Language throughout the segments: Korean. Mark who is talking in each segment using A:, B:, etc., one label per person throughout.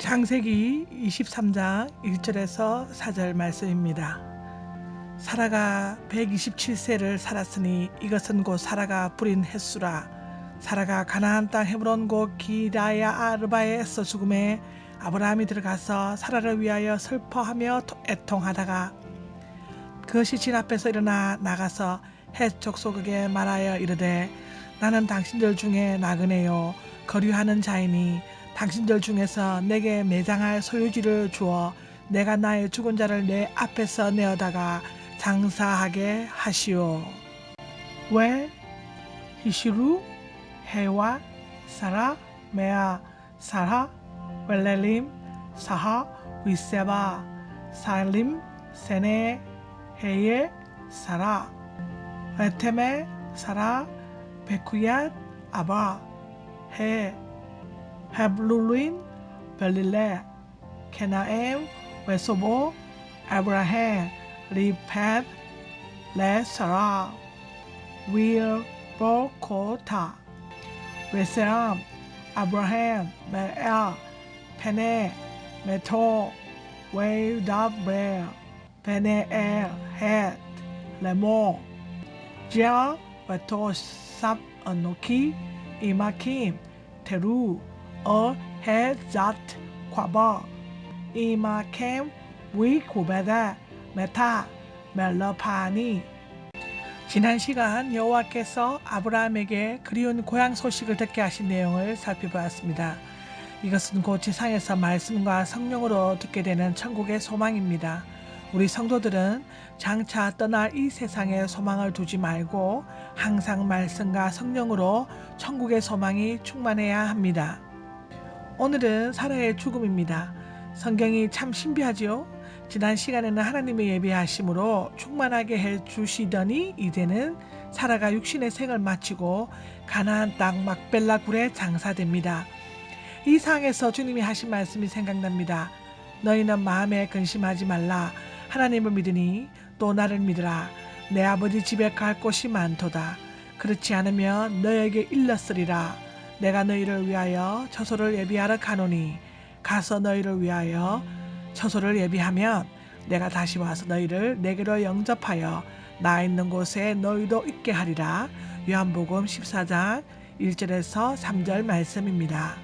A: 창세기 23장 1절에서 4절 말씀입니다. 사라가 127세를 살았으니 이것은 곧 사라가 부린 햇수라. 사라가 가나안 땅 헤브론 곧 기라야 아르바에서 죽음에 아브라함이 들어가서 사라를 위하여 슬퍼하며 애통하다가 그것이 진 앞에서 일어나 나가서 헷 족속에게 말하여 이르되 나는 당신들 중에 나그네요 거류하는 자이니 당신들 중에서 내게 매장할 소유지를 주어 내가 나의 죽은 자를 내 앞에서 내어다가 장사하게 하시오. 왜 히시루 해와 사라 메아 사라 웰렐림 사하 위세바 살림 세네 해예 사라 에테메 사라 베쿠얏 아바 해 헤블루린 벨릴레 케나엠 웨소보 아브라함 리팻 레사라 윌 보코타 웨세람 아브라함 메아 페네 메토 웨이다브레 페네엘 헷 레모 지아 웨토 삽 어노키 이마킴 테루 헤자트 콰바 이마캠 위쿠베다 메타 멜러파니. 지난 시간 여호와께서 아브라함에게 그리운 고향 소식을 듣게 하신 내용을 살펴보았습니다. 이것은 곧 지상에서 말씀과 성령으로 듣게 되는 천국의 소망입니다. 우리 성도들은 장차 떠날 이 세상에 소망을 두지 말고 항상 말씀과 성령으로 천국의 소망이 충만해야 합니다. 오늘은 사라의 죽음입니다. 성경이 참 신비하지요? 지난 시간에는 하나님의 예비하심으로 충만하게 해주시더니 이제는 사라가 육신의 생을 마치고 가나안 땅 막벨라 굴에 장사됩니다. 이 상에서 주님이 하신 말씀이 생각납니다. 너희는 마음에 근심하지 말라. 하나님을 믿으니 또 나를 믿으라. 내 아버지 집에 갈 곳이 많도다. 그렇지 않으면 너에게 일렀으리라. 내가 너희를 위하여 처소를 예비하러 가노니 가서 너희를 위하여 처소를 예비하면 내가 다시 와서 너희를 내게로 영접하여 나 있는 곳에 너희도 있게 하리라. 요한복음 14장 1절에서 3절 말씀입니다.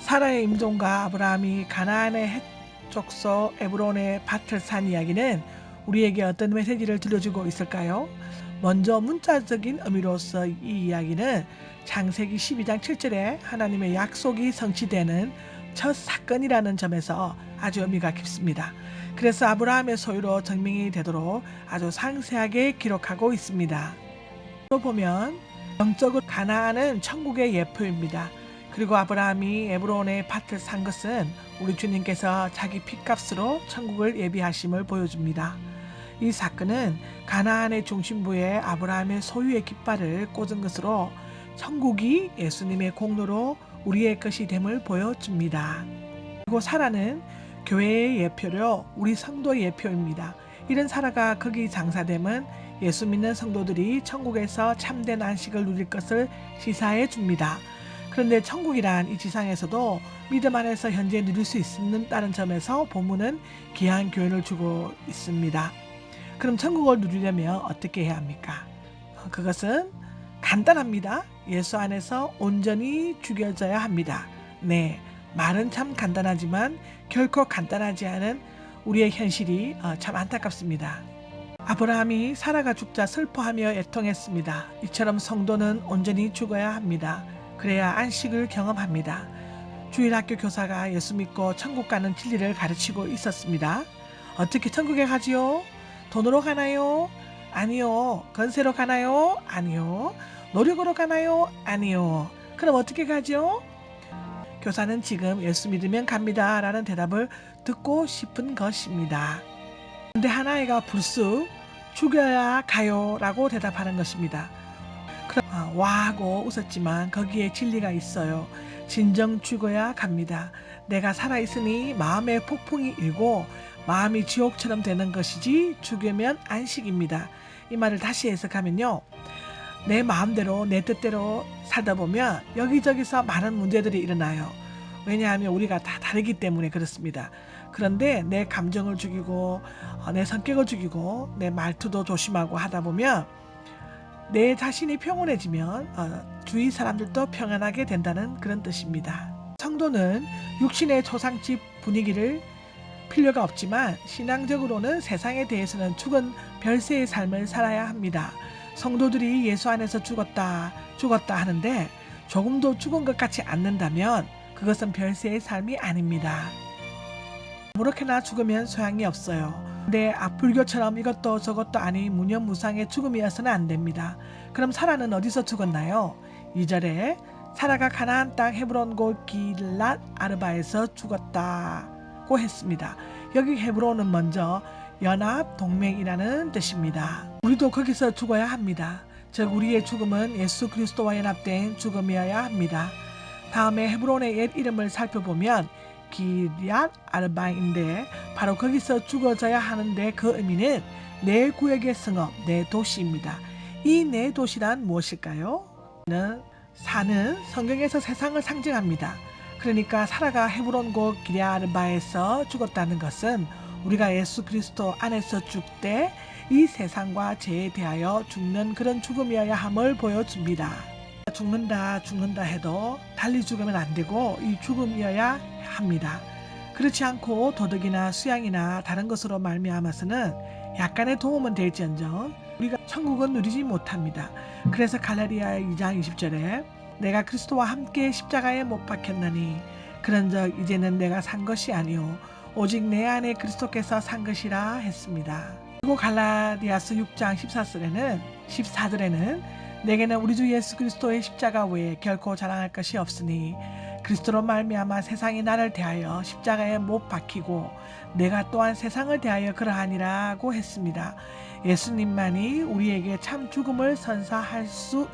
A: 사라의 임종과 아브라함이 가나안의 헷 족속 에브론의 밭을 산 이야기는 우리에게 어떤 메시지를 들려주고 있을까요? 먼저 문자적인 의미로서 이 이야기는 창세기 12장 7절에 하나님의 약속이 성취되는 첫 사건이라는 점에서 아주 의미가 깊습니다. 그래서 아브라함의 소유로 증명이 되도록 아주 상세하게 기록하고 있습니다. 또 보면 영적으로 가나안은 천국의 예표입니다. 그리고 아브라함이 에브론의 밭을 산 것은 우리 주님께서 자기 핏값으로 천국을 예비하심을 보여줍니다. 이 사건은 가나안의 중심부에 아브라함의 소유의 깃발을 꽂은 것으로 천국이 예수님의 공로로 우리의 것이 됨을 보여줍니다. 그리고 사라는 교회의 예표로 우리 성도의 예표입니다. 이런 사라가 거기 장사됨은 예수 믿는 성도들이 천국에서 참된 안식을 누릴 것을 시사해 줍니다. 그런데 천국이란 이 지상에서도 믿음 안에서 현재 누릴 수 있는다는 점에서 본문은 귀한 교훈을 주고 있습니다. 그럼 천국을 누리려면 어떻게 해야 합니까? 그것은 간단합니다. 예수 안에서 온전히 죽여져야 합니다. 네, 말은 참 간단하지만 결코 간단하지 않은 우리의 현실이 참 안타깝습니다. 아브라함이 사라가 죽자 슬퍼하며 애통했습니다. 이처럼 성도는 온전히 죽어야 합니다. 그래야 안식을 경험합니다. 주일학교 교사가 예수 믿고 천국 가는 진리를 가르치고 있었습니다. 어떻게 천국에 가지요? 돈으로 가나요? 아니요. 건세로 가나요? 아니요. 노력으로 가나요? 아니요. 그럼 어떻게 가죠? 교사는 지금 예수 믿으면 갑니다 라는 대답을 듣고 싶은 것입니다. 그런데 한 아이가 불쑥 죽여야 가요 라고 대답하는 것입니다. 와 하고 웃었지만 거기에 진리가 있어요. 진정 죽어야 갑니다. 내가 살아있으니 마음의 폭풍이 일고 마음이 지옥처럼 되는 것이지 죽으면 안식입니다. 이 말을 다시 해석하면요. 내 마음대로 내 뜻대로 살다 보면 여기저기서 많은 문제들이 일어나요. 왜냐하면 우리가 다 다르기 때문에 그렇습니다. 그런데 내 감정을 죽이고 내 성격을 죽이고 내 말투도 조심하고 하다 보면 내 자신이 평온해지면 주위 사람들도 평안하게 된다는 그런 뜻입니다. 성도는 육신의 초상집 분위기를 필요가 없지만 신앙적으로는 세상에 대해서는 죽은 별세의 삶을 살아야 합니다. 성도들이 예수 안에서 죽었다 하는데 조금도 죽은 것 같지 않는다면 그것은 별세의 삶이 아닙니다. 아무렇게나 죽으면 소양이 없어요. 근데 불교처럼 이것도 저것도 아닌 무념무상의 죽음이어서는 안 됩니다. 그럼 사라는 어디서 죽었나요? 2절에 사라가 가나안 땅 헤브론 곳 길랏 아르바에서 죽었다고 했습니다. 여기 헤브론은 먼저 연합 동맹이라는 뜻입니다. 우리도 거기서 죽어야 합니다. 즉 우리의 죽음은 예수 그리스도와 연합된 죽음이어야 합니다. 다음에 헤브론의 옛 이름을 살펴보면 길랏 아르바인데 바로 거기서 죽어져야 하는데 그 의미는 내 구역의 성읍, 내 도시입니다. 이 내 도시란 무엇일까요? 사는 성경에서 세상을 상징합니다. 그러니까 사라가 헤브론 곳 기랴르바에서 죽었다는 것은 우리가 예수 그리스도 안에서 죽되 이 세상과 죄에 대하여 죽는 그런 죽음이어야 함을 보여줍니다. 죽는다 해도 달리 죽으면 안 되고 이 죽음이어야 합니다. 그렇지 않고 도덕이나 수양이나 다른 것으로 말미암아서는 약간의 도움은 될지언정 우리가 천국은 누리지 못합니다. 그래서 갈라디아 2장 20절에 내가 그리스도와 함께 십자가에 못 박혔나니 그런즉 이제는 내가 산 것이 아니요 오직 내 안에 그리스도께서 산 것이라 했습니다. 그리고 갈라디아서 6장 14절에는 내게는 우리 주 예수 그리스도의 십자가 외에 결코 자랑할 것이 없으니 그리스도로 말미암아 세상이 나를 대하여 십자가에 못 박히고 내가 또한 세상을 대하여 그러하니라고 했습니다. 예수님만이 우리에게 참 죽음을 선사할 수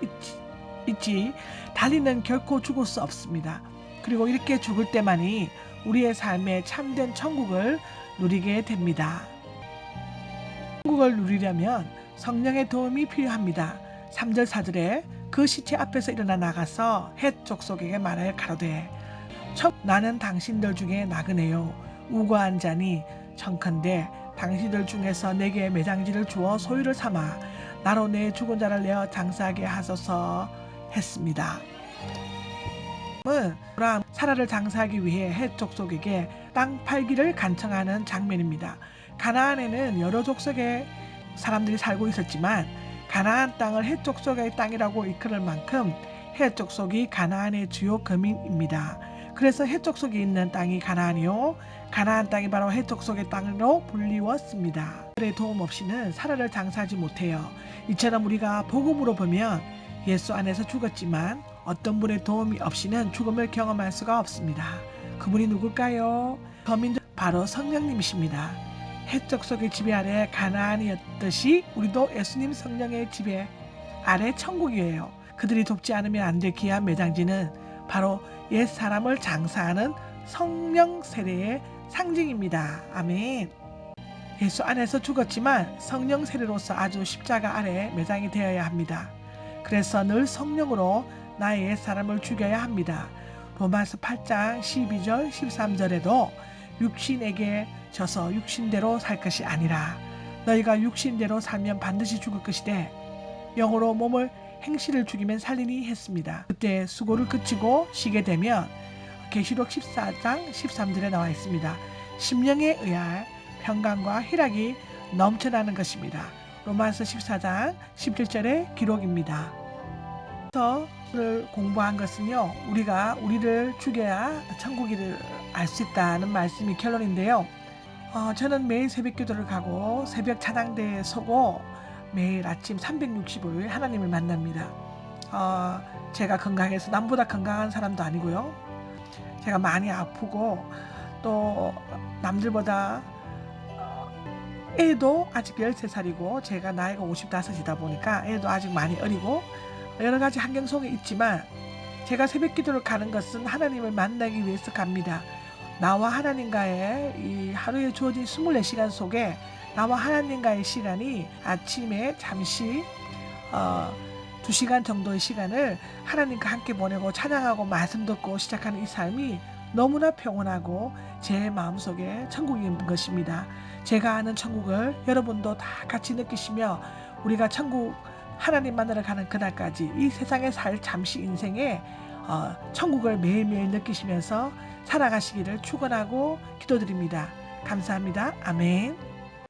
A: 있지 달리는 결코 죽을 수 없습니다. 그리고 이렇게 죽을 때만이 우리의 삶에 참된 천국을 누리게 됩니다. 천국을 누리려면 성령의 도움이 필요합니다. 3절 4절에 그 시체 앞에서 일어나 나가서 헷 족속에게 말하여 가로되 나는 당신들 중에 나그네요 우고한 자니 청컨대 당신들 중에서 내게 매장지를 주어 소유를 삼아 나로 내 죽은 자를 내어 장사하게 하소서 했습니다. 사라를 장사하기 위해 헷 족속에게 땅 팔기를 간청하는 장면입니다. 가나안에는 여러 족속의 사람들이 살고 있었지만 가나안 땅을 헷 족속의 땅이라고 일컬을 만큼 헷 족속이 가나안의 주요 거민입니다. 그래서 헷 족속이 있는 땅이 가나안이요 가나안 땅이 바로 헷 족속의 땅으로 불리웠습니다. 그들의 도움 없이는 사라를 장사하지 못해요. 이처럼 우리가 복음으로 보면 예수 안에서 죽었지만 어떤 분의 도움이 없이는 죽음을 경험할 수가 없습니다. 그분이 누굴까요? 거민들 바로 성령님이십니다. 헷 족속의 지배 아래 가나안이었듯이 우리도 예수님 성령의 지배 아래 천국이에요. 그들이 돕지 않으면 안 될 귀한 매장지는 바로 옛 사람을 장사하는 성령 세례의 상징입니다. 아멘. 예수 안에서 죽었지만 성령 세례로서 아주 십자가 아래 매장이 되어야 합니다. 그래서 늘 성령으로 나의 옛 사람을 죽여야 합니다. 로마서 8장 12절 13절에도 육신에게 져서 육신대로 살 것이 아니라 너희가 육신대로 살면 반드시 죽을 것이되 영으로 몸을 행실을 죽이면 살리니 했습니다. 그때 수고를 그치고 쉬게 되면 계시록 14장 13절에 나와 있습니다. 심령에 의할 평강과 희락이 넘쳐나는 것입니다. 로마서 14장 17절의 기록입니다. 를 공부한 것은요, 우리가 우리를 죽여야 천국을 알 수 있다는 말씀이 결론인데요. 저는 매일 새벽 기도를 가고 새벽 찬양대에 서고 매일 아침 365일 하나님을 만납니다. 제가 건강해서 남보다 건강한 사람도 아니고요. 제가 많이 아프고 또 남들보다 애도 아직 13살이고 제가 나이가 55이다 보니까 애도 아직 많이 어리고 여러 가지 환경 속에 있지만 제가 새벽 기도를 가는 것은 하나님을 만나기 위해서 갑니다. 나와 하나님과의 이 하루에 주어진 24시간 속에 나와 하나님과의 시간이 아침에 잠시 2시간 정도의 시간을 하나님과 함께 보내고 찬양하고 말씀 듣고 시작하는 이 삶이 너무나 평온하고 제 마음속에 천국인 것입니다. 제가 아는 천국을 여러분도 다 같이 느끼시며 우리가 천국 하나님 만나러 가는 그날까지 이 세상에 살 잠시 인생에 천국을 매일매일 느끼시면서 살아가시기를 축원하고 기도드립니다. 감사합니다. 아멘.